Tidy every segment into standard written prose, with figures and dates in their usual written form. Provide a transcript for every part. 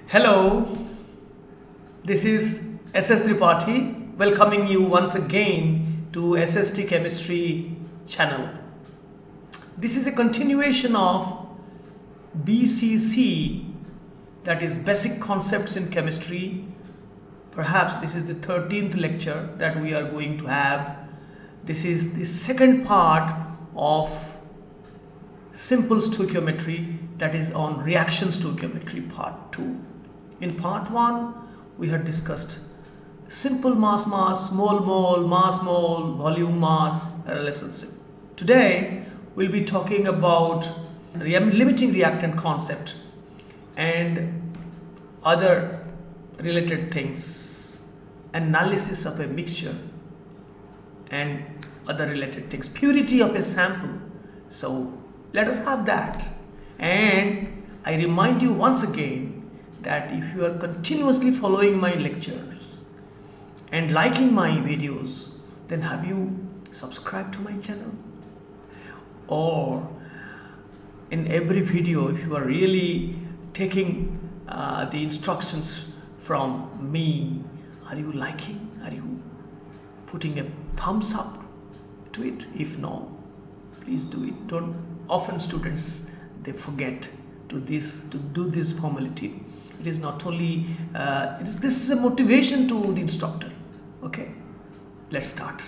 Hello, this is SS Tripathi welcoming you once again to SST Chemistry channel. This is a continuation of BCC, that is Basic Concepts in Chemistry. Perhaps this is the 13th lecture that we are going to have. This is the second part of simple stoichiometry, that is on reaction stoichiometry part 2. In part 1, we had discussed simple mass-mass, mole-mole, mass-mole, volume-mass relationship. Today, we'll be talking about limiting reactant concept and other related things, analysis of a mixture and other related things, purity of a sample. So let us have that. And I remind you once again that if you are continuously following my lectures and liking my videos, then have you subscribed to my channel? Or in every video, if you are really taking the instructions from me, are you liking? Are you putting a thumbs up to it? If no, please do it. Don't. Often students, they forget to do this formality. It is not only this is a motivation to the instructor. Okay, let's start.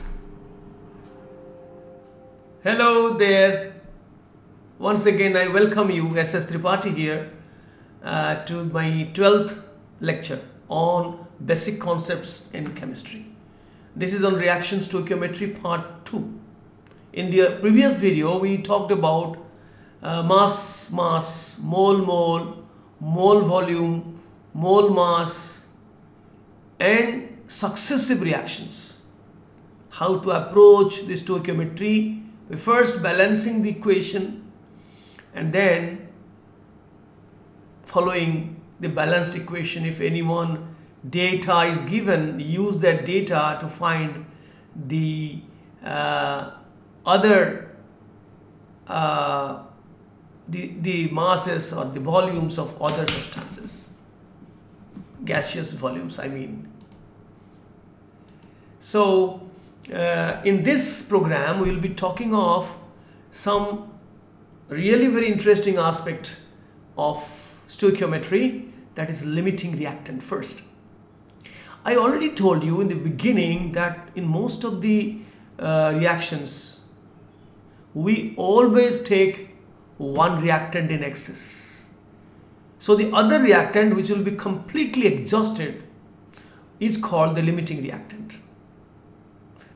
Hello there. Once again, I welcome you, SS Tripathi here, to my 12th lecture on basic concepts in chemistry. This is on reaction stoichiometry part 2. In the previous video, we talked about mass, mole, mole volume, mole mass, and successive reactions. How to approach the stoichiometry? We first balancing the equation, and then following the balanced equation, if any one data is given, use that data to find the the masses or the volumes of other substances, gaseous volumes I mean. So in this program we will be talking of some really very interesting aspect of stoichiometry, that is limiting reactant first. I already told you in the beginning that in most of the reactions we always take one reactant in excess. So the other reactant, which will be completely exhausted, is called the limiting reactant.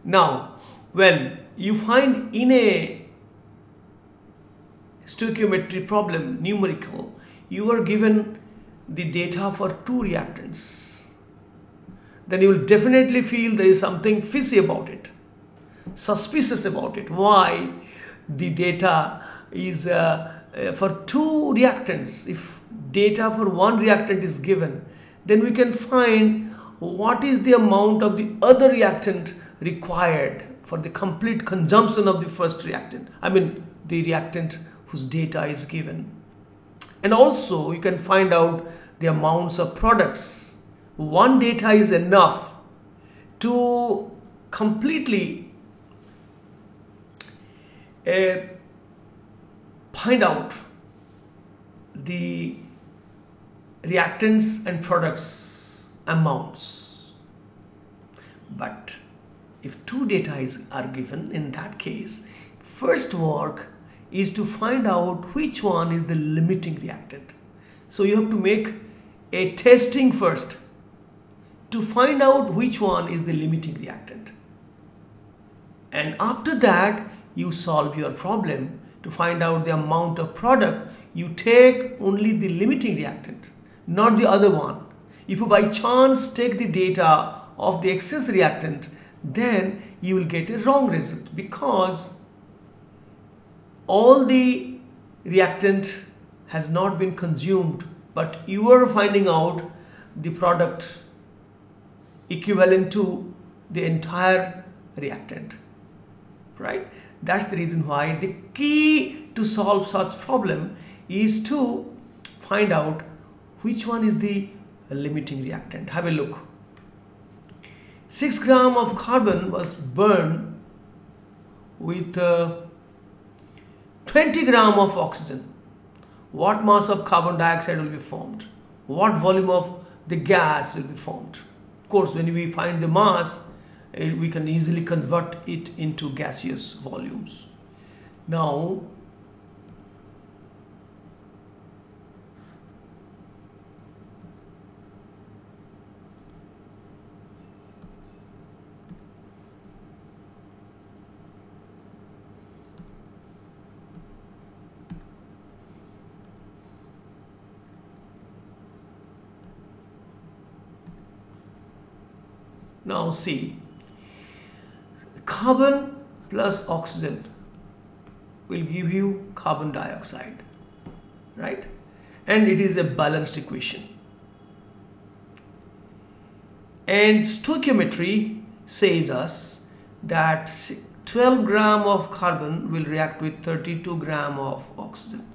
Now, when you find in a stoichiometry problem, numerical, you are given the data for 2 reactants, then you will definitely feel there is something fishy about it, suspicious about it. Why the data is for 2 reactants? If data for 1 reactant is given, then we can find what is the amount of the other reactant required for the complete consumption of the first reactant. I mean the reactant whose data is given. And also you can find out the amounts of products. 1 data is enough to completely find out the reactants and products amounts. But if 2 data are given, in that case, first work is to find out which one is the limiting reactant. So you have to make a testing first to find out which one is the limiting reactant. And after that, you solve your problem. To find out the amount of product, you take only the limiting reactant, not the other one. If you by chance take the data of the excess reactant, then you will get a wrong result, because all the reactant has not been consumed, but you are finding out the product equivalent to the entire reactant, right? That's the reason why the key to solve such problem is to find out which one is the limiting reactant. Have a look. 6 grams of carbon was burned with 20 grams of oxygen. What mass of carbon dioxide will be formed? What volume of the gas will be formed? Of course, when we find the mass, we can easily convert it into gaseous volumes. Now, see, carbon plus oxygen will give you carbon dioxide, right? And it is a balanced equation. And stoichiometry says us that 12 grams of carbon will react with 32 grams of oxygen.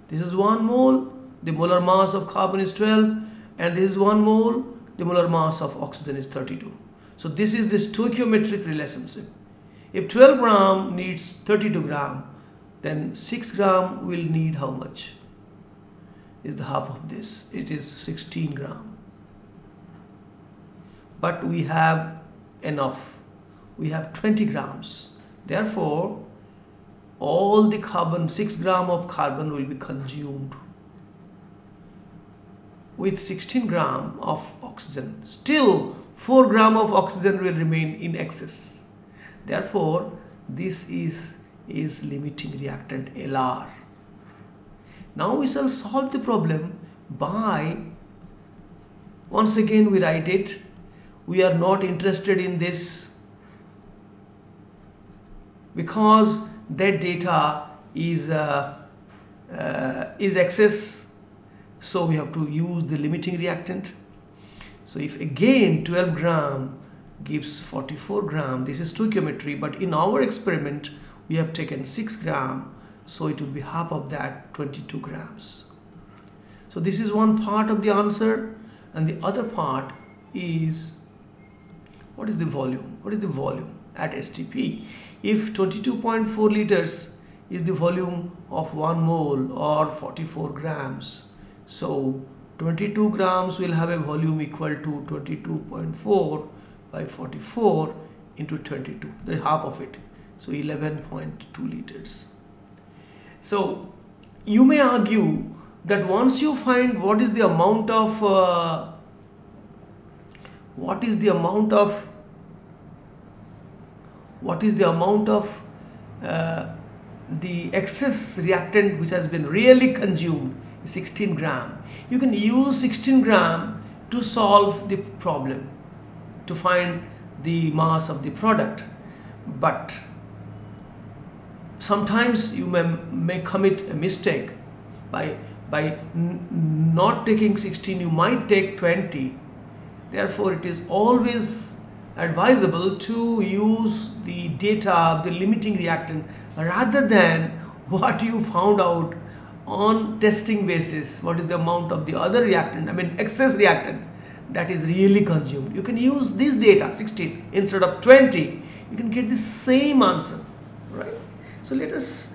This is 1 mole, the molar mass of carbon is 12, and this is 1 mole, the molar mass of oxygen is 32. So this is the stoichiometric relationship. If 12 gram needs 32 gram, then 6 gram will need how much? Is the half of this. It is 16 gram. But we have enough. We have 20 grams. Therefore, all the carbon, 6 gram of carbon will be consumed with 16 gram of oxygen. Still, 4 gram of oxygen will remain in excess. Therefore, this is limiting reactant LR. Now we shall solve the problem by, once again we write it. We are not interested in this because that data is excess. So we have to use the limiting reactant. So if again 12 gram gives 44 gram, this is stoichiometry, but in our experiment we have taken 6 gram, so it will be half of that, 22 grams. So this is one part of the answer, and the other part is, what is the volume? What is the volume at STP? If 22.4 liters is the volume of 1 mole or 44 grams, so 22 grams will have a volume equal to 22.4 by 44 into 22, the half of it, so 11.2 liters. So you may argue that once you find what is the amount of the excess reactant which has been really consumed, 16 gram. You can use 16 gram to solve the problem, to find the mass of the product. But sometimes you may commit a mistake by not taking 16, you might take 20. Therefore, it is always advisable to use the data of the limiting reactant rather than what you found out on testing basis, what is the amount of the other reactant, excess reactant that is really consumed. You can use this data, 16 instead of 20, you can get the same answer, right? So let us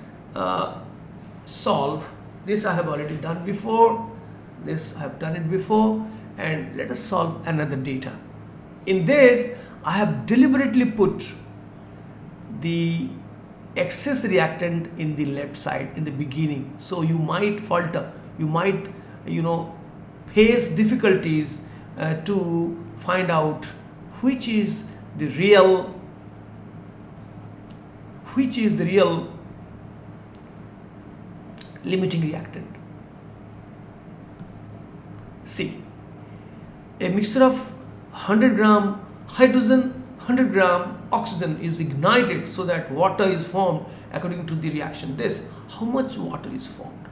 solve this. I have already done before, this I have done it before, and let us solve another data. In this, I have deliberately put the excess reactant in the left side in the beginning, so you might falter, you might face difficulties to find out which is the real limiting reactant. See, a mixture of 100 gram hydrogen, 100 gram oxygen is ignited so that water is formed according to the reaction. This, how much water is formed.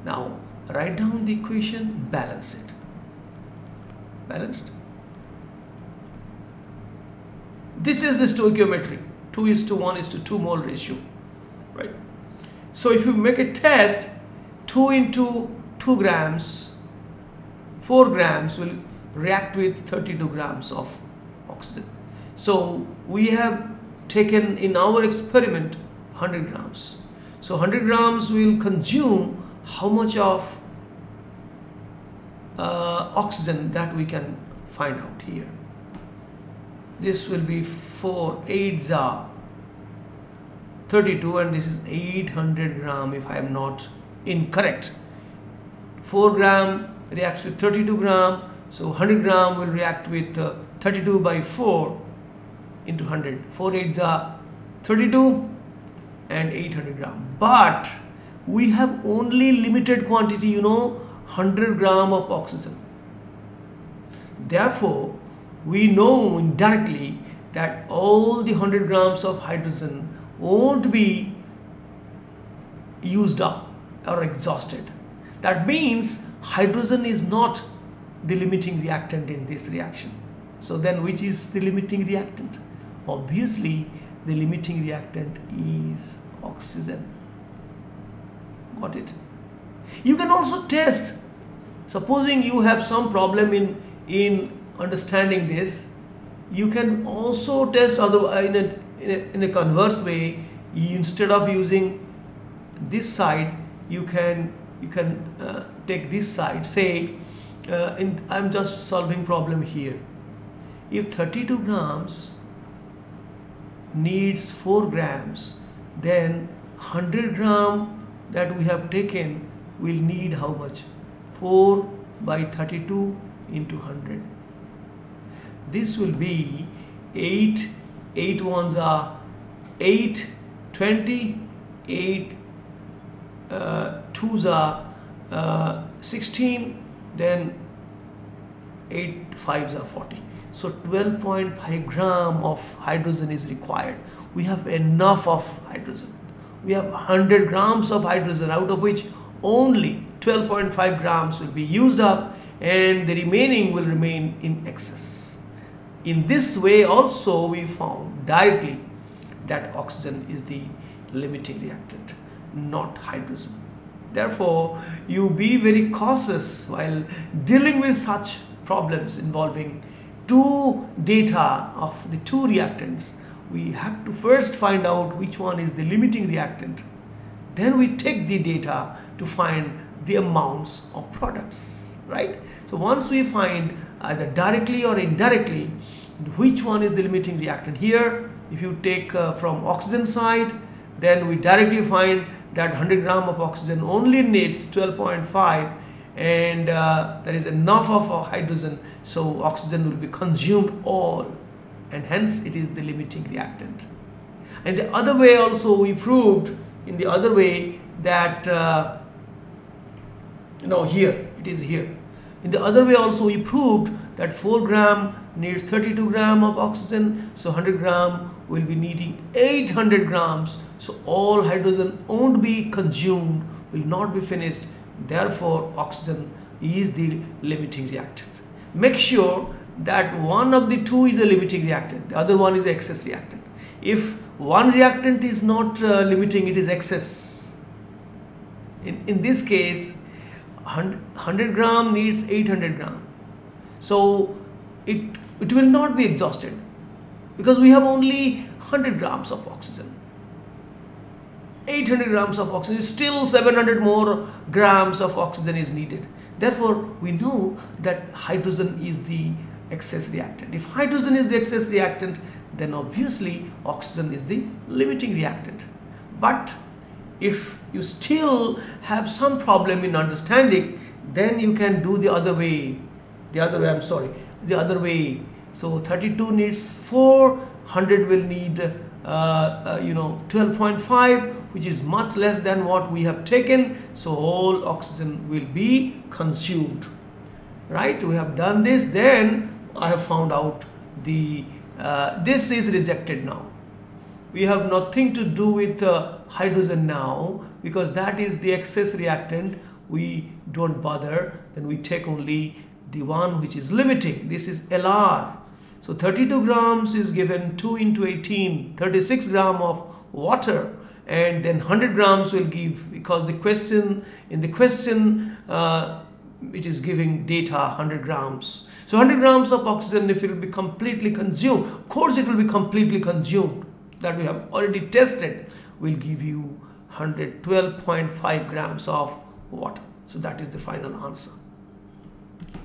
Now write down the equation, balance it. Balanced. This is the stoichiometry, 2:1:2 mole ratio, right? So if you make a test, 2 into 2 grams 4 grams will react with 32 grams of oxygen. So we have taken in our experiment 100 grams. So 100 grams will consume how much of oxygen that we can find out here. This will be 4 8s are 32 and this is 800 gram if I am not incorrect. 4 gram reacts with 32 gram, so 100 gram will react with 32 by 4 into 100. 4 8s are 32 and 800 gram. But we have only limited quantity, 100 gram of oxygen. Therefore, we know indirectly that all the 100 grams of hydrogen won't be used up or exhausted. That means hydrogen is not the limiting reactant in this reaction. So then which is the limiting reactant? Obviously, the limiting reactant is oxygen. Got it? You can also test. Supposing you have some problem in understanding this, you can also test in a converse way. Instead of using this side, you can take this side. Say I'm just solving problem here. If 32 grams needs 4 grams, then 100 gram that we have taken will need how much? 4 by 32 into 100. This will be 8 ones are 8, 20, 8 twos are 16, then 8 fives are 40. So 12.5 gram of hydrogen is required. We have enough of hydrogen. We have 100 grams of hydrogen, out of which only 12.5 grams will be used up and the remaining will remain in excess. In this way also we found directly that oxygen is the limiting reactant, not hydrogen. Therefore, you be very cautious while dealing with such problems involving two data of the two reactants. We have to first find out which one is the limiting reactant. Then we take the data to find the amounts of products, right? So once we find either directly or indirectly which one is the limiting reactant, here if you take from oxygen side, then we directly find that 100 gram of oxygen only needs 12.5 and there is enough of hydrogen, so oxygen will be consumed all and hence it is the limiting reactant. And the other way also we proved in the other way that here it is here. In the other way also we proved that 4 gram needs 32 gram of oxygen, so 100 gram will be needing 800 grams, so all hydrogen won't be consumed, will not be finished. Therefore oxygen is the limiting reactant. Make sure that one of the two is a limiting reactant, the other one is the excess reactant. If one reactant is not limiting, it is excess. In this case 100 gram needs 800 gram, so it will not be exhausted because we have only 100 grams of oxygen. 800 grams of oxygen, still 700 more grams of oxygen is needed. Therefore we know that hydrogen is the excess reactant. If hydrogen is the excess reactant, then obviously oxygen is the limiting reactant. But if you still have some problem in understanding, then you can do the other way. The other way. So 32 needs 4, 100 will need 12.5, which is much less than what we have taken. So all oxygen will be consumed. Right? We have done this. Then I have found out the this is rejected now. We have nothing to do with hydrogen now because that is the excess reactant. We don't bother. Then we take only the one which is limiting. This is LR. So 32 grams is given 2 into 18, 36 gram of water, and then 100 grams will give, because the question which is giving data 100 grams. So 100 grams of oxygen, if it will be completely consumed, of course it will be completely consumed, that we have already tested, will give you 112.5 grams of water. So that is the final answer.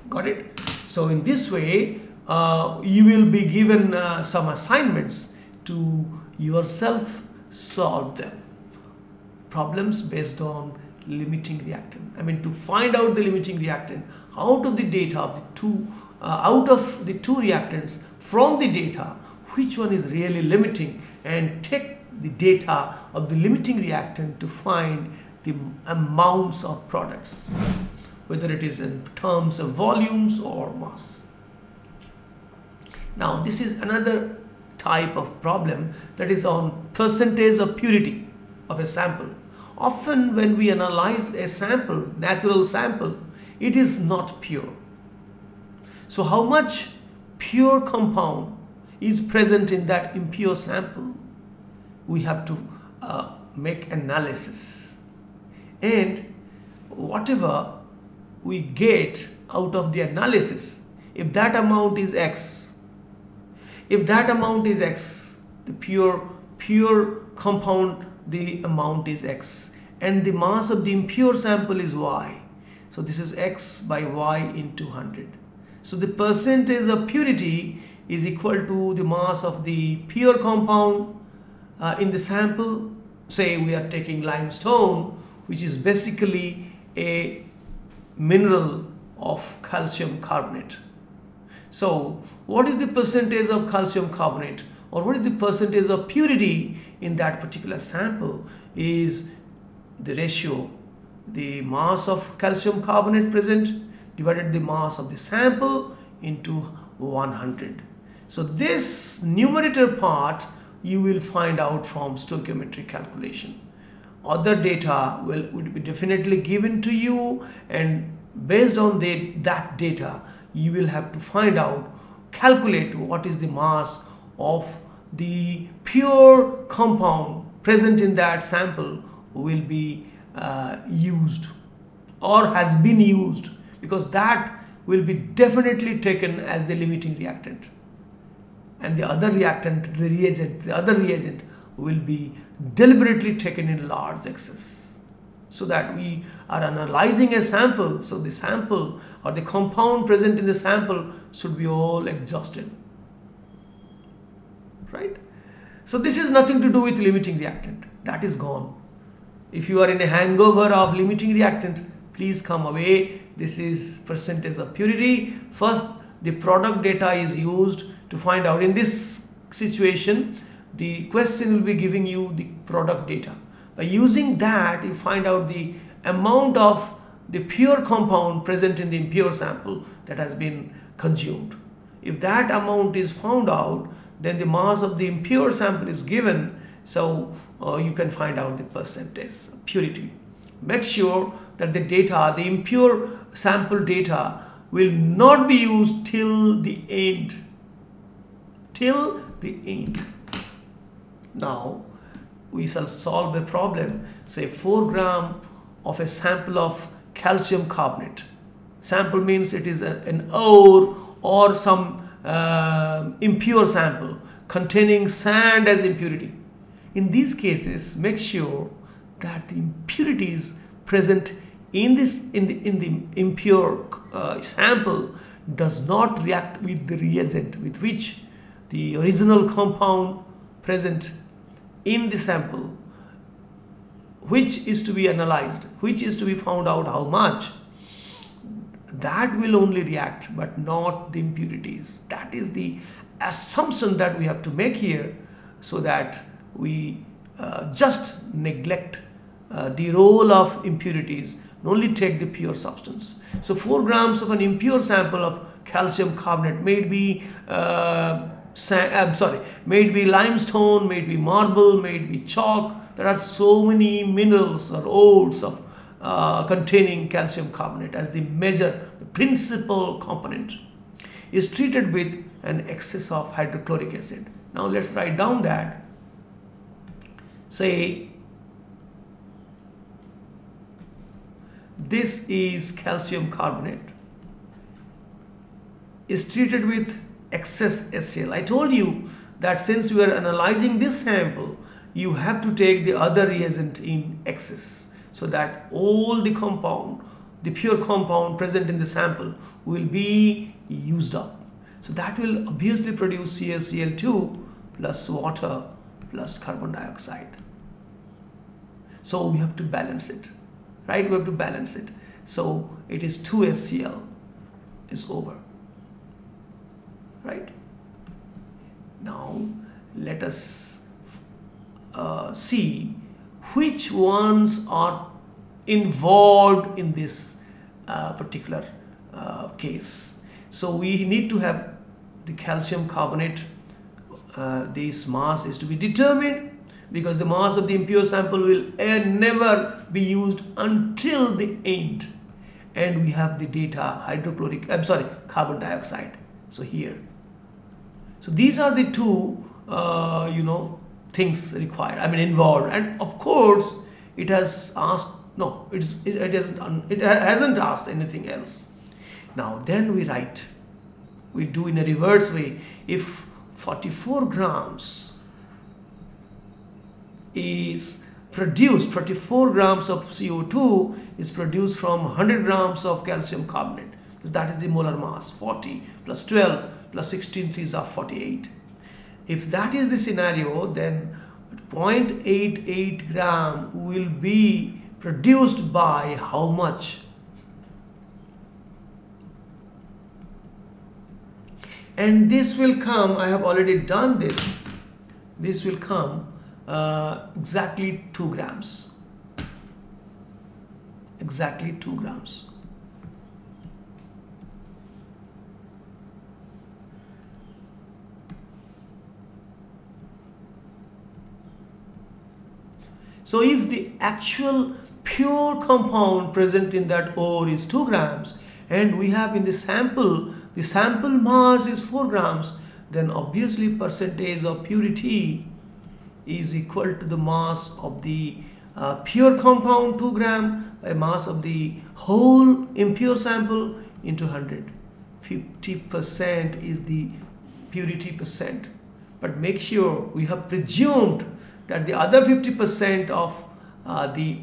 Got it? So in this way, you will be given some assignments to yourself solve them. Problems based on limiting reactant. I mean, to find out the limiting reactant out of the data of the two, out of the two reactants from the data, which one is really limiting, and take the data of the limiting reactant to find the amounts of products, whether it is in terms of volumes or mass. Now, this is another type of problem, that is on percentage of purity of a sample. Often when we analyze a sample, natural sample, it is not pure. So how much pure compound is present in that impure sample? We have to make analysis, and whatever we get out of the analysis, if that amount is X, the pure compound, the amount is X, and the mass of the impure sample is Y. So this is X by Y into 100. So the percentage of purity is equal to the mass of the pure compound in the sample. Say we are taking limestone, which is basically a mineral of calcium carbonate. So what is the percentage of calcium carbonate, or what is the percentage of purity in that particular sample, is the ratio, the mass of calcium carbonate present divided the mass of the sample into 100. So this numerator part you will find out from stoichiometry calculation. Other data would be definitely given to you, and based on that data you will have to find out, calculate what is the mass of the pure compound present in that sample will be used or has been used, because that will be definitely taken as the limiting reactant, and the other reactant, the other reagent will be deliberately taken in large excess, so that we are analyzing a sample. So the sample or the compound present in the sample should be all exhausted, right? So this is nothing to do with limiting reactant, that is gone. If you are in a hangover of limiting reactant, please come away. This is percentage of purity. First, the product data is used to find out. In this situation, the question will be giving you the product data. By using that, you find out the amount of the pure compound present in the impure sample that has been consumed. If that amount is found out, then the mass of the impure sample is given, so you can find out the percentage purity. Make sure that the data, the impure sample data, will not be used till the end. Till the end. Now we shall solve a problem. Say 4 gram of a sample of calcium carbonate. Sample means it is an ore or some impure sample containing sand as impurity. In these cases, make sure that the impurities present in the impure sample does not react with the reagent with which the original compound present in the sample, which is to be analyzed, which is to be found out how much. That will only react, but not the impurities. That is the assumption that we have to make here, so that we just neglect the role of impurities and only take the pure substance. So 4 grams of an impure sample of calcium carbonate may be limestone, may be marble, may be chalk. There are so many minerals or ores of containing calcium carbonate as the major, the principal component, is treated with an excess of hydrochloric acid. Now let's write down that. Say this is calcium carbonate, is treated with excess HCl. I told you that since we are analyzing this sample, you have to take the other reagent in excess, so that all the compound, the pure compound present in the sample, will be used up. So that will obviously produce CaCl2 plus water plus carbon dioxide. So we have to balance it, right? We have to balance it. So it is 2 HCl is over, right? Now let us see which ones are involved in this particular case. So we need to have the calcium carbonate. This mass is to be determined, because the mass of the impure sample will never be used until the end. And we have the data carbon dioxide. So here, so these are the two things required, involved. And of course it has asked, no, it hasn't asked anything else. Now then we do in a reverse way. If 44 grams is produced, 44 grams of CO2 is produced from 100 grams of calcium carbonate, because that is the molar mass. 40 plus 12 plus 16 3s are 48. If that is the scenario, then 0.88 gram will be produced by how much? And this will come, I have already done this will come exactly 2 grams. Exactly 2 grams. So if the actual pure compound present in that ore is 2 grams, and we have in the sample mass is 4 grams, then obviously percentage of purity is equal to the mass of the pure compound 2 gram by mass of the whole impure sample into 100. 50% is the purity percent. But make sure we have presumed that the other 50% of the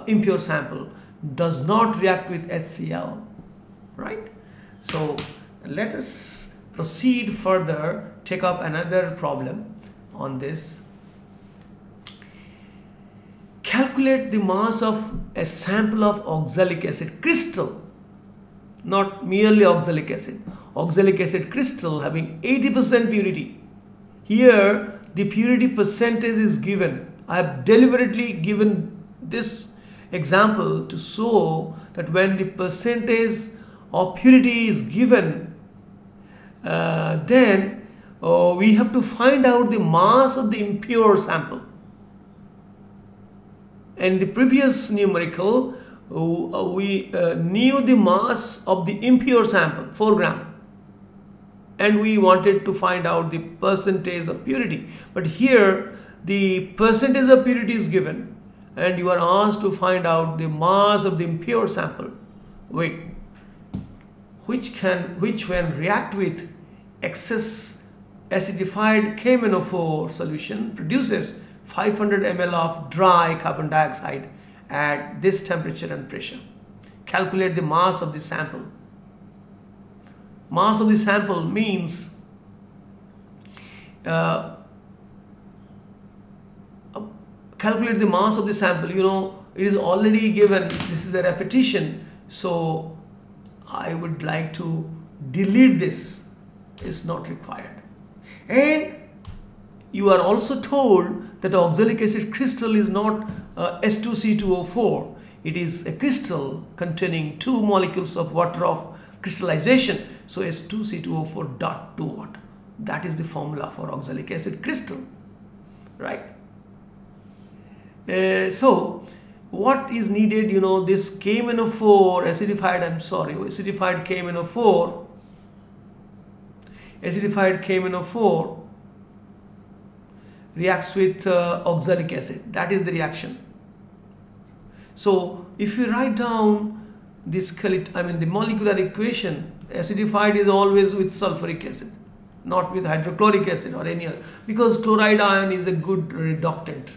impure sample does not react with HCl, right? So let us proceed further, take up another problem on this. Calculate the mass of a sample of oxalic acid crystal, not merely oxalic acid. Oxalic acid crystal having 80% purity. Here the purity percentage is given. I have deliberately given this example to show that when the percentage of purity is given, then we have to find out the mass of the impure sample. In the previous numerical, we knew the mass of the impure sample, 4 gram. And we wanted to find out the percentage of purity. But here the percentage of purity is given and you are asked to find out the mass of the impure sample. Wait, which when react with excess acidified KMnO4 solution produces 500 ml of dry carbon dioxide at this temperature and pressure. Calculate the mass of the sample. Mass of the sample means calculate the mass of the sample. It is already given. This is a repetition, so I would like to delete this. It's not required. And you are also told that oxalic acid crystal is not S2C2O4. It is a crystal containing 2 molecules of water of crystallization. So S2C2O4 dot 2 water. That is the formula for oxalic acid crystal, right? So what is needed? This KMnO4 acidified KMnO4 reacts with oxalic acid. That is the reaction. So if you write down this the molecular equation, acidified is always with sulfuric acid, not with hydrochloric acid or any other, because chloride ion is a good reductant,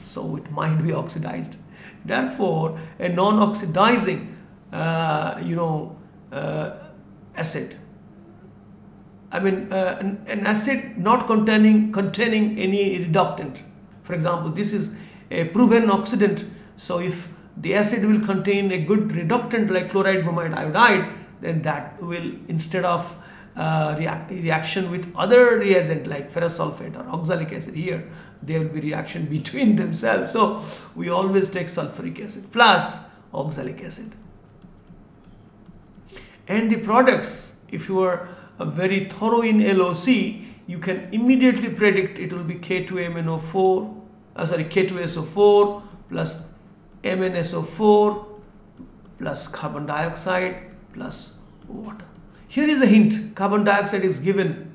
so it might be oxidized. Therefore, a non-oxidizing acid, an acid not containing any reductant. For example, this is a proven oxidant, so if the acid will contain a good reductant like chloride, bromide, iodide, then that will, instead of reaction with other reagent like ferrous sulfate or oxalic acid, here there will be reaction between themselves. So we always take sulfuric acid plus oxalic acid. And the products, if you are very thorough in LOC, you can immediately predict it will be K2SO4 plus MnSO4 plus carbon dioxide plus water. Here is a hint, carbon dioxide is given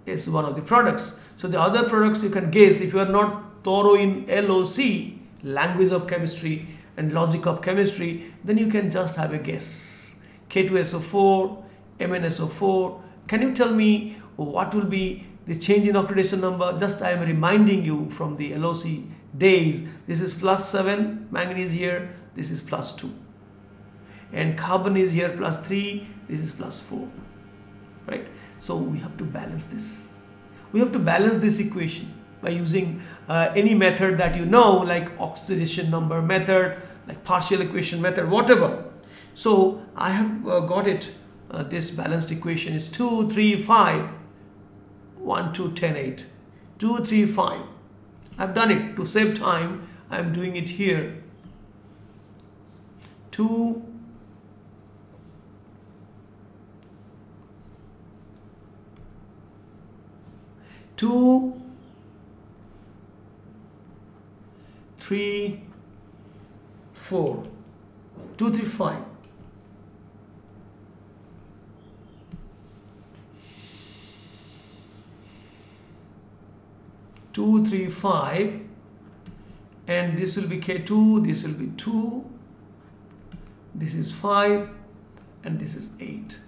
as one of the products. So the other products you can guess. If you are not thorough in LOC, language of chemistry and logic of chemistry, then you can just have a guess. K2SO4, MnSO4. Can you tell me what will be the change in oxidation number? Just I am reminding you from the LOC days. This is +7, manganese here, this is +2. And carbon is here +3, this is +4. Right? So we have to balance this. We have to balance this equation by using any method that you know, like oxidation number method, like partial equation method, whatever. So I have got it. This balanced equation is 2, 3, 5, 1, 2, 10, 8. 2, 3, 5. I've done it. To save time, I'm doing it here. 2, 3, 4. 2, 3, 5. 2, 3, 5, and this will be K2, this will be 2, this is 5, and this is 8,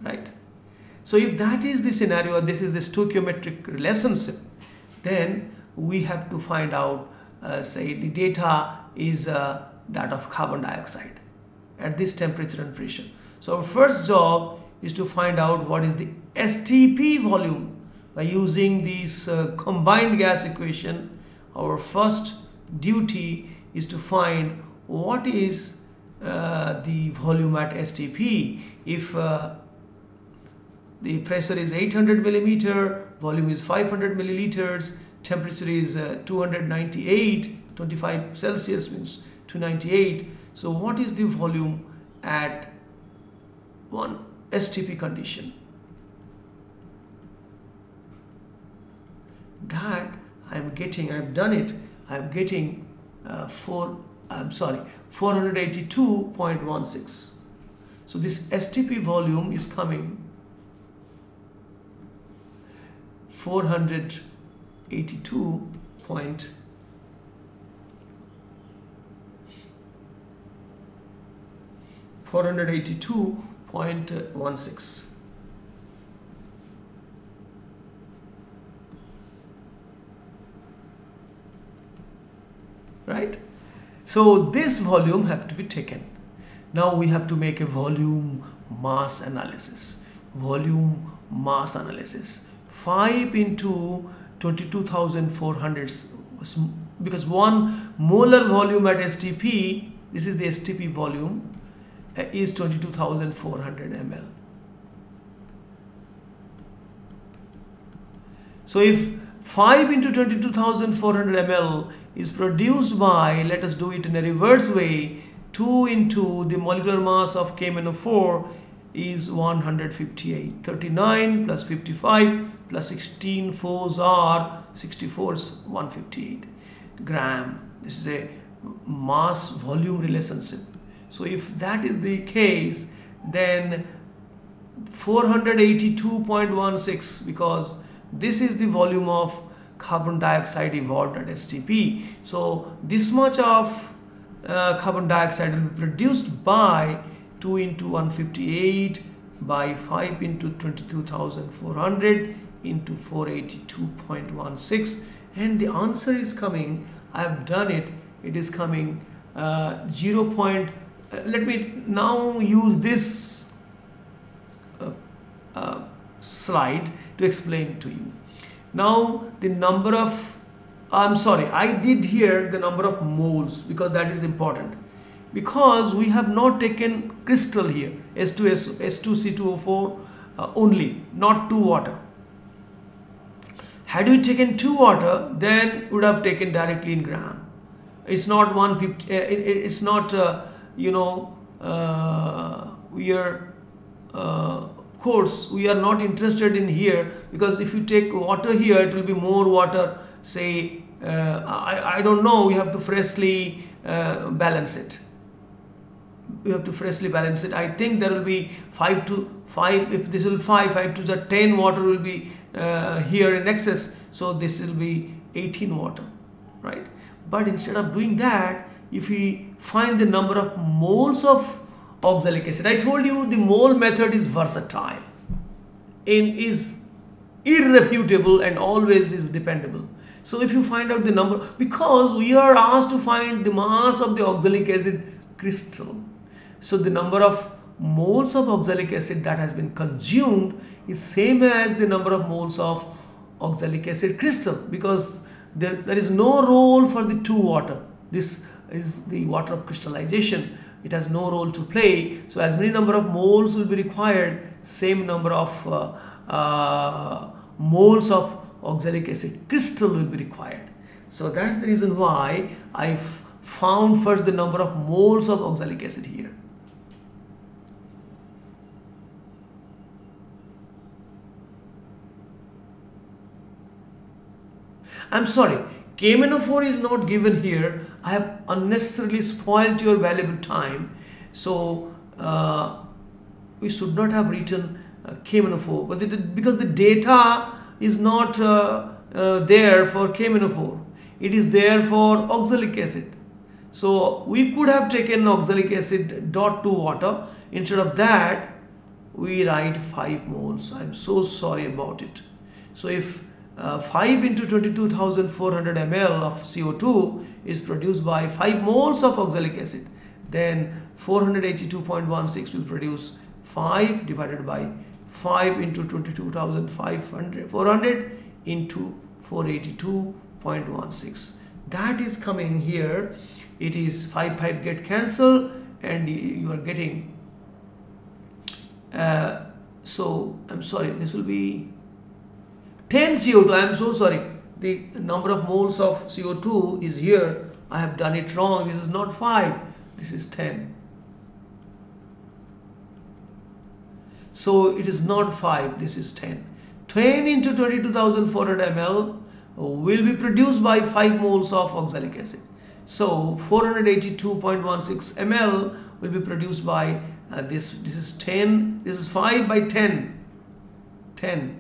right? So if that is the scenario, this is the stoichiometric relationship, then we have to find out, say the data is that of carbon dioxide at this temperature and pressure. So our first job is to find out what is the STP volume. By using this combined gas equation, our first duty is to find what is the volume at STP. If the pressure is 800 millimeter, volume is 500 milliliters, temperature is 298, 25 Celsius means 298. So what is the volume at one STP condition? That I'm getting, I've done it, I'm getting 482.16. So this STP volume is coming 482.16. Right? So this volume have to be taken. Now we have to make a volume mass analysis. Volume mass analysis. 5 into 22,400, because 1 molar volume at STP, this is the STP volume, is 22,400 ml. So if 5 into 22,400 ml is produced by, let us do it in a reverse way, 2 into the molecular mass of KMnO4 is 158. 39 plus 55 plus 16 4s are 64 is 158 gram. This is a mass volume relationship. So if that is the case, then 482.16, because this is the volume of carbon dioxide evolved at STP. So this much of carbon dioxide will be produced by 2 into 158 by 5 into 22,400 into 482.16, and the answer is coming. I have done it. It is coming 0. Let me now use this slide to explain to you. Now the number of, I did here the number of moles because that is important, because we have not taken crystal here, S2C2O4 only, not 2 water. Had we taken 2 water, then we would have taken directly in gram. It's not 150, it's not we are of course we are not interested in here, because if you take water here it will be more water, say I don't know, we have to freshly balance it. We have to freshly balance it. I think there will be 5 to 5, if this will 5 to the 10 water will be here in excess, so this will be 18 water, right? But instead of doing that, if we find the number of moles of oxalic acid, I told you the mole method is versatile and is irrefutable and always is dependable. So if you find out the number, because we are asked to find the mass of the oxalic acid crystal, so the number of moles of oxalic acid that has been consumed is same as the number of moles of oxalic acid crystal, because there is no role for the 2 water. This is the water of crystallization. It has no role to play. So as many number of moles will be required, same number of moles of oxalic acid crystal will be required. So that's the reason why I found first the number of moles of oxalic acid here. I'm sorry, KMnO4 is not given here. I have unnecessarily spoiled your valuable time. So we should not have written KMnO4, but because the data is not there for KMnO4. It is there for oxalic acid. So we could have taken oxalic acid dot to water. Instead of that, we write 5 moles. I'm so sorry about it. So if 5 into 22,400 ml of CO2 is produced by 5 moles of oxalic acid, then 482.16 will produce 5 divided by 5 into 22,400 into 482.16. That is coming here. It is 5 get cancelled and you are getting so I'm sorry, this will be 10 CO2. I am so sorry. The number of moles of CO2 is here. I have done it wrong. This is not 5. This is 10. So it is not 5. This is 10. 10 into 22,400 ml will be produced by 5 moles of oxalic acid. So 482.16 ml will be produced by this is 10. This is 5 by 10. 10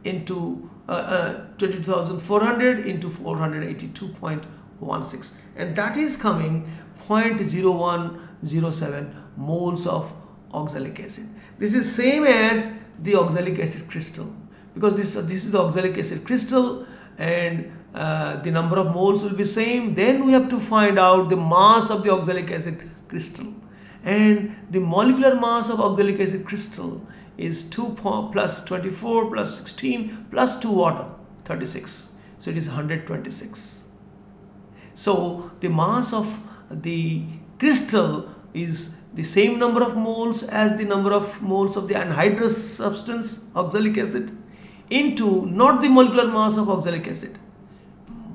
into 22,400 into 482.16, and that is coming 0.0107 moles of oxalic acid. This is same as the oxalic acid crystal, because this is the oxalic acid crystal, and the number of moles will be same. Then we have to find out the mass of the oxalic acid crystal, and the molecular mass of oxalic acid crystal is 2 plus 24 plus 16 plus 2 water, 36. So it is 126. So the mass of the crystal is the same number of moles as the number of moles of the anhydrous substance oxalic acid into not the molecular mass of oxalic acid,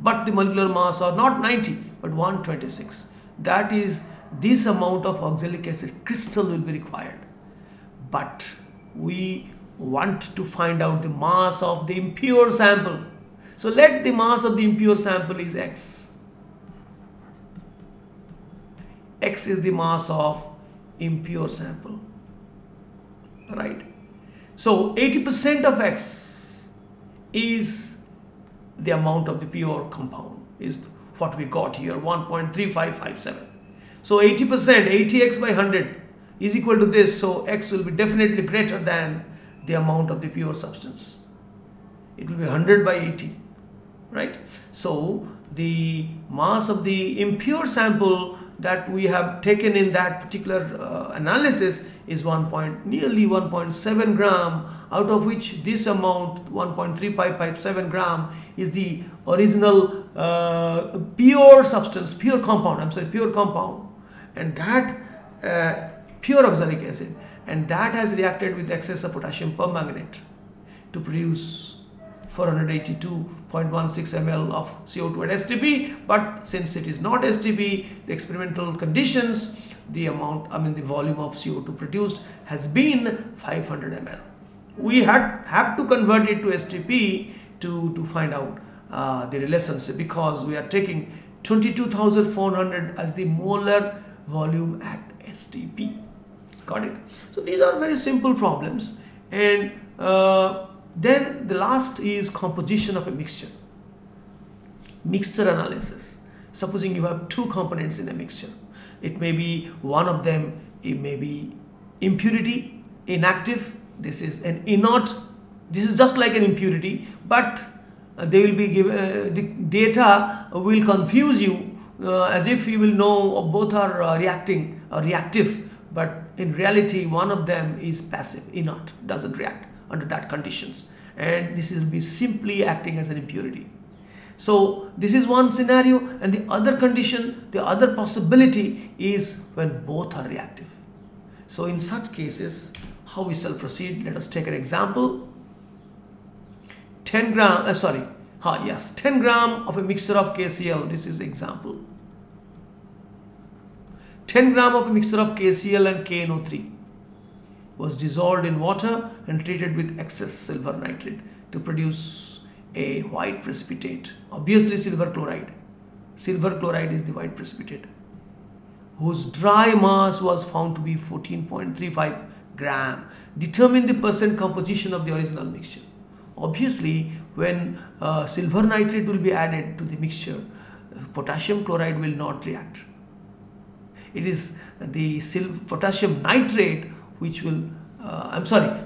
but the molecular mass of not 90 but 126. That is, this amount of oxalic acid crystal will be required. But we want to find out the mass of the impure sample. So let the mass of the impure sample is X. X is the mass of impure sample, right? So 80% of X is the amount of the pure compound, is what we got here, 1.3557. So 80%, 80x by 100 is equal to this. So x will be definitely greater than the amount of the pure substance. It will be 100 by 80, right? So the mass of the impure sample that we have taken in that particular analysis is nearly 1.7 gram, out of which this amount 1.3557 gram is the original pure substance, pure compound, and that pure oxalic acid, and that has reacted with excess of potassium permanganate to produce 482.16 ml of CO2 at STP. But since it is not STP, the experimental conditions, the volume of CO2 produced has been 500 ml. We have to convert it to STP to find out the relationship, because we are taking 22,400 as the molar volume at STP. Got it? So these are very simple problems. And then the last is composition of a mixture. Mixture analysis. Supposing you have two components in a mixture. It may be one of them, it may be impurity, inactive. This is an inert. This is just like an impurity, but they will be given, the data will confuse you as if you will know both are reacting or reactive, but in reality one of them is passive, inert, doesn't react under that conditions, and this will be simply acting as an impurity. So this is one scenario, and the other condition, the other possibility is when both are reactive. So in such cases, how we shall proceed? Let us take an example. 10 gram of a mixture of KCl. This is the example. 10 gram of a mixture of KCl and KNO3 was dissolved in water and treated with excess silver nitrate to produce a white precipitate. Obviously silver chloride. Silver chloride is the white precipitate, whose dry mass was found to be 14.35 gram. Determine the percent composition of the original mixture. Obviously, when silver nitrate will be added to the mixture, potassium chloride will not react. It is the potassium nitrate which will,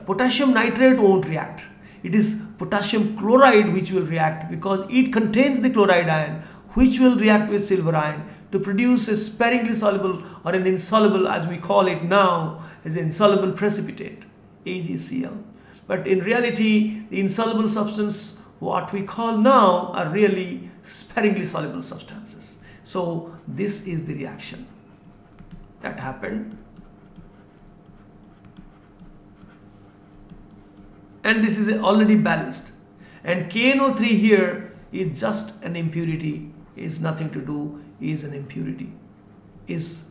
potassium nitrate won't react. It is potassium chloride which will react, because it contains the chloride ion which will react with silver ion to produce a sparingly soluble, or an insoluble, as we call it now, as an insoluble precipitate, AgCl. But in reality, the insoluble substance, what we call now, are really sparingly soluble substances. So this is the reaction that happened. And this is already balanced. And KNO3 here is just an impurity, is nothing to do, is an impurity, is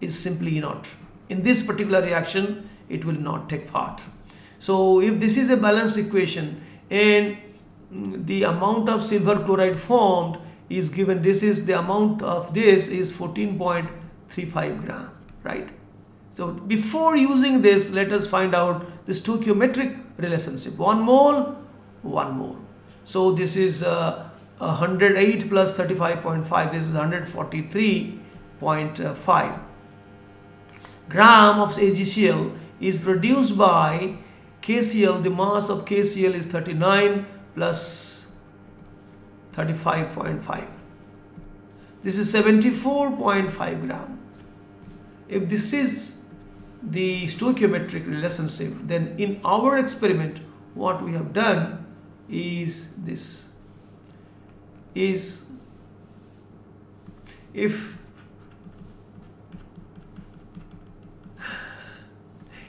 simply not. In this particular reaction, it will not take part. So if this is a balanced equation and the amount of silver chloride formed is given, this is the amount of this is 14.35 gram, right? So before using this, let us find out the stoichiometric relationship. 1 mole, 1 mole. So this is 108 plus 35.5. This is 143.5 gram of AgCl is produced by KCl. The mass of KCl is 39 plus 35.5. This is 74.5 gram. If this is the stoichiometric relationship, then in our experiment what we have done is this, is if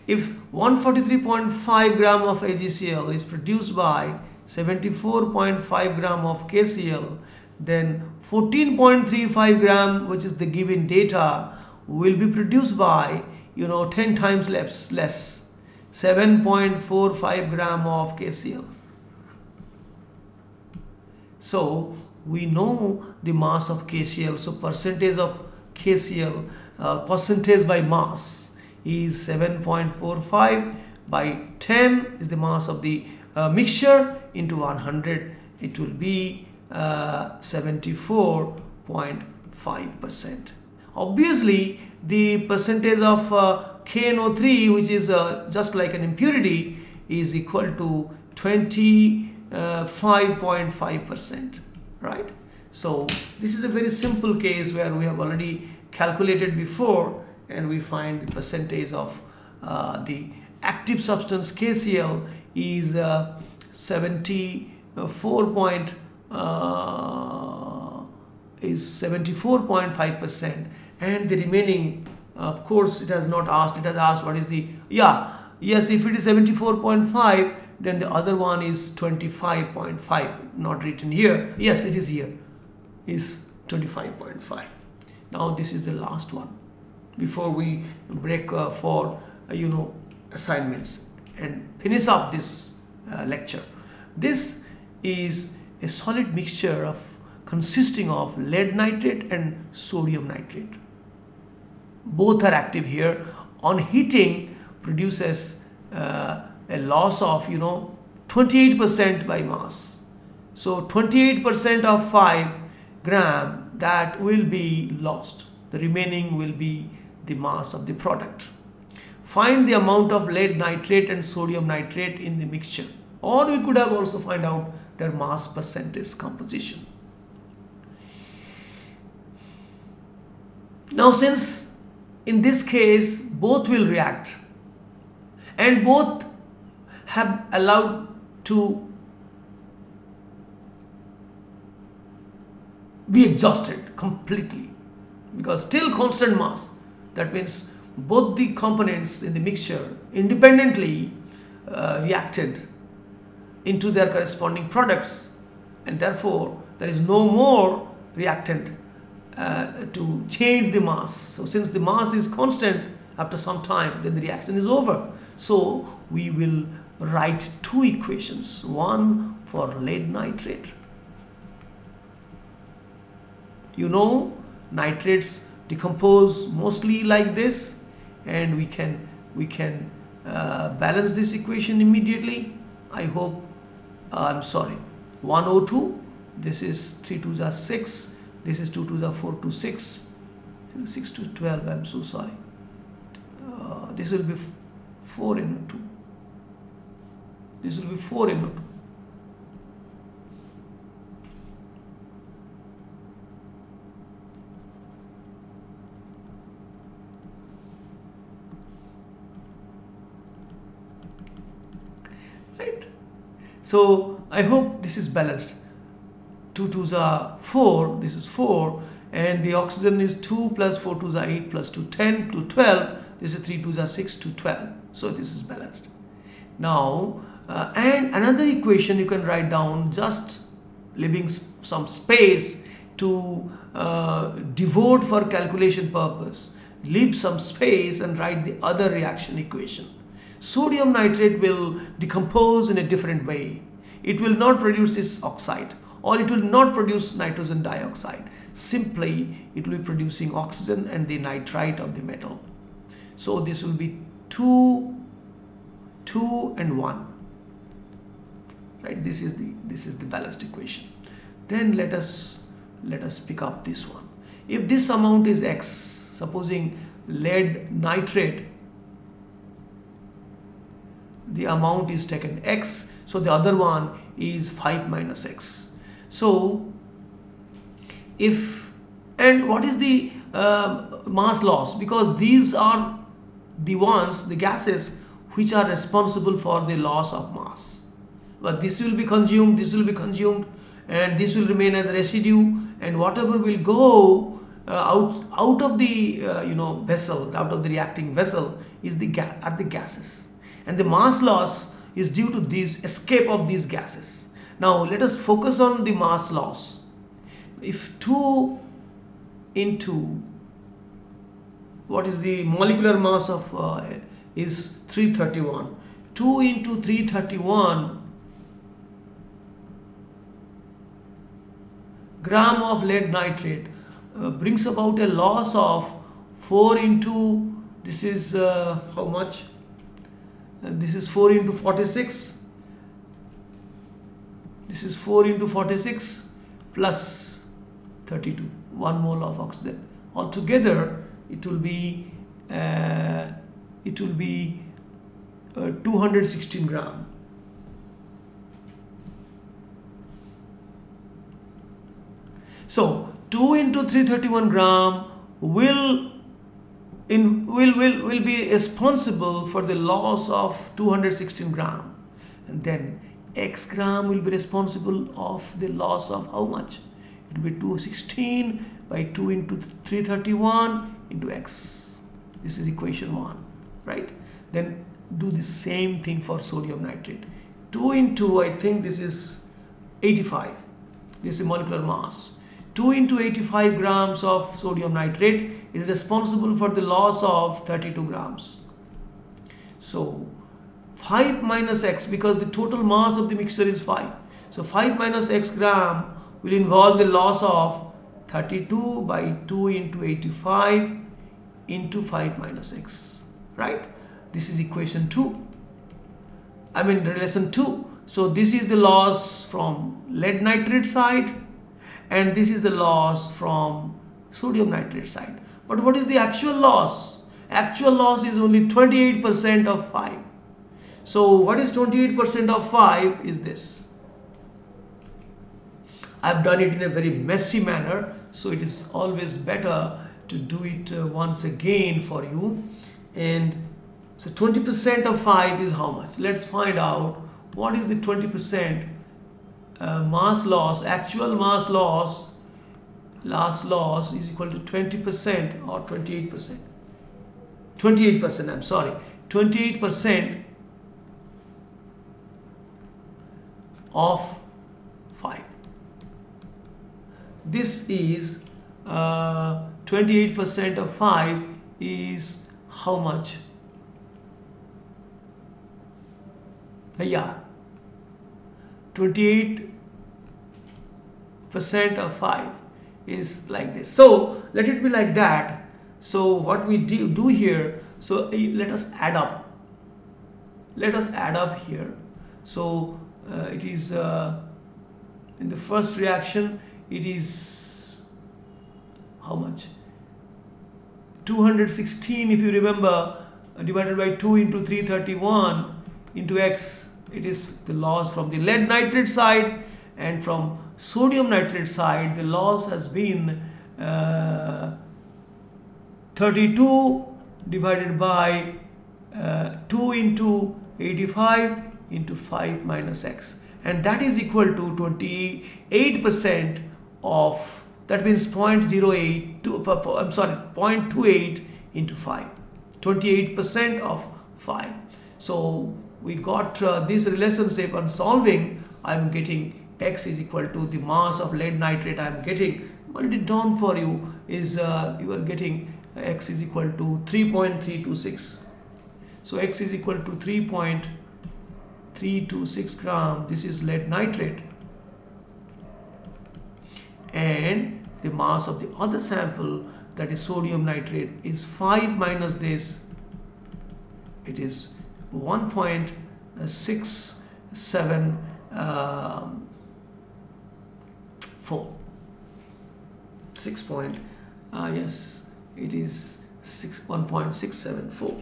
143.5 gram of AgCl is produced by 74.5 gram of KCl, then 14.35 gram, which is the given data, will be produced by 10 times less 7.45 gram of KCl. So we know the mass of KCl, so percentage of KCl, percentage by mass is 7.45 by 10 is the mass of the mixture into 100, it will be 74.5%. Obviously, the percentage of KNO3, which is just like an impurity, is equal to 25.5%, right? So this is a very simple case where we have already calculated before, and we find the percentage of the active substance KCl is 74.5%, and the remaining, of course, it has not asked. It has asked what is the, yes, if it is 74.5, then the other one is 25.5, not written here. Yes, it is here, is 25.5. Now this is the last one before we break for assignments and finish up this lecture. This is a solid mixture consisting of lead nitrate and sodium nitrate. Both are active here. On heating, produces a loss of 28% by mass. So 28% of 5 gram, that will be lost. The remaining will be the mass of the product. Find the amount of lead nitrate and sodium nitrate in the mixture, or we could have also find out their mass percentage composition. Now, since in this case both will react and both have allowed to be exhausted completely, because still constant mass, that means both the components in the mixture independently reacted into their corresponding products, and therefore there is no more reactant to change the mass. So since the mass is constant, after some time then the reaction is over. So we will write two equations, one for lead nitrate. Nitrates decompose mostly like this, and we can balance this equation immediately. I hope, I'm sorry, 102, this is 3 2s are 6, this is 2 2s are 4 to 6, 6 to 12, I'm so sorry. This will be 4 NO2. This will be 4 NO2. Right. So I hope this is balanced. 2 2s are 4, this is 4, and the oxygen is 2 plus 4 2s are 8 plus 2 10 to 12, this is 3 2s are 6 to 12. So this is balanced. Now and another equation you can write down, just leaving some space to devote for calculation purpose. Leave some space and write the other reaction equation. Sodium nitrate will decompose in a different way. It will not produce this oxide, or it will not produce nitrogen dioxide. Simply it will be producing oxygen and the nitrite of the metal. So this will be 2 and 1. Right, this is the balanced equation. Then let us pick up this one. If this amount is X, supposing lead nitrate, the amount is taken X, so the other one is 5 minus X. So and what is the mass loss? Because these are the gases which are responsible for the loss of mass. But this will be consumed, and this will remain as a residue, and whatever will go out of the vessel, out of the reacting vessel, are the gases. And the mass loss is due to this escape of these gases. Now let us focus on the mass loss. If 2 into, what is the molecular mass of is 331. 2 into 331 gram of lead nitrate brings about a loss of 4 into, this is how much? This is 4 into 46. This is 4 into 46 plus 32. 1 mole of oxygen. altogether it will be 216 gram. So 2 into 331 gram will be responsible for the loss of 216 gram, and then x gram will be responsible of the loss of how much? It will be 216 by 2 into 331 into x. This is equation 1, right? Then do the same thing for sodium nitrate. 2 into, I think this is 85. This is molecular mass. 2 into 85 grams of sodium nitrate is responsible for the loss of 32 grams. So 5 minus x, because the total mass of the mixture is 5. So 5 minus x gram will involve the loss of 32 by 2 into 85 into 5 minus x, right? This is equation 2. I mean relation 2. So this is the loss from lead nitrate side, and this is the loss from sodium nitrate side. But what is the actual loss? Actual loss is only 28% of 5. So what is 28% of 5 is this. I've done it in a very messy manner, so it is always better to do it once again for you. And so 20% of 5 is how much? Let's find out what is the 20% mass loss. Actual mass loss, last loss is equal to 20% or 28%. 28%, I'm sorry. 28% of 5. This is 28% of 5 is how much? Yeah, 28% of 5 is like this. So let it be like that. So what we do here, so let us add up. Let us add up here. So it is in the first reaction, it is how much? 216, if you remember, divided by 2 into 331 into x. It is the loss from the lead nitrate side, and from sodium nitrate side the loss has been 32 divided by 2 into 85 into 5 minus x, and that is equal to 28% of, that means 0.08 to, I'm sorry, 0.28 into 5, 28% of 5. So we got this relationship on solving. I'm getting x is equal to the mass of lead nitrate. I'm getting, what it down for you is you are getting x is equal to 3.326. So x is equal to 3.326 gram. This is lead nitrate, and the mass of the other sample, that is sodium nitrate, is 5 minus this. It is 1.674. 6 point, yes, it is 1.674.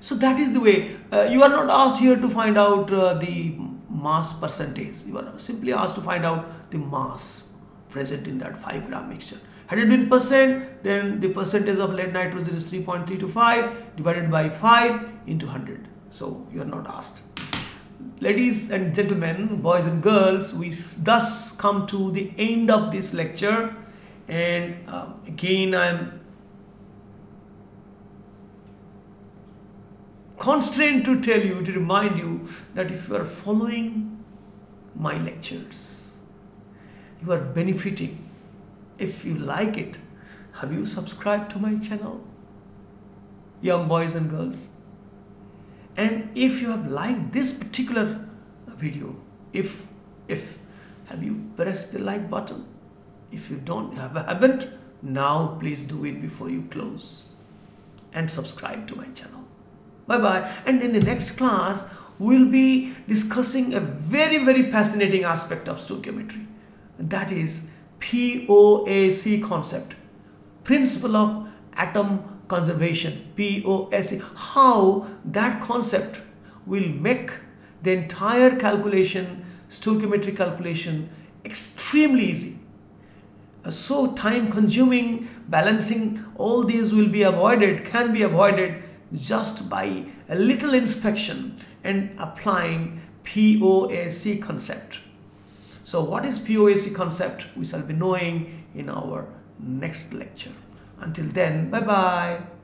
So that is the way. You are not asked here to find out the mass percentage. You are simply asked to find out the mass present in that 5 gram mixture. Had it been percent, then the percentage of lead nitrogen is 3.325 divided by 5 into 100. So you are not asked. Ladies and gentlemen, boys and girls, we thus come to the end of this lecture, and again I am constrained to tell you, to remind you that if you are following my lectures, you are benefiting. If you like it, have you subscribed to my channel, young boys and girls? And if you have liked this particular video, if have you pressed the like button? If you haven't, now please do it before you close, and subscribe to my channel. Bye bye. And in the next class, we'll be discussing a very, very fascinating aspect of stoichiometry. That is POAC concept, principle of atom conservation, POSC, how that concept will make the entire calculation, stoichiometry calculation, extremely easy. So time consuming, balancing, all these will be avoided, can be avoided just by a little inspection and applying POSC concept. So what is POSC concept? We shall be knowing in our next lecture. Until then, bye bye.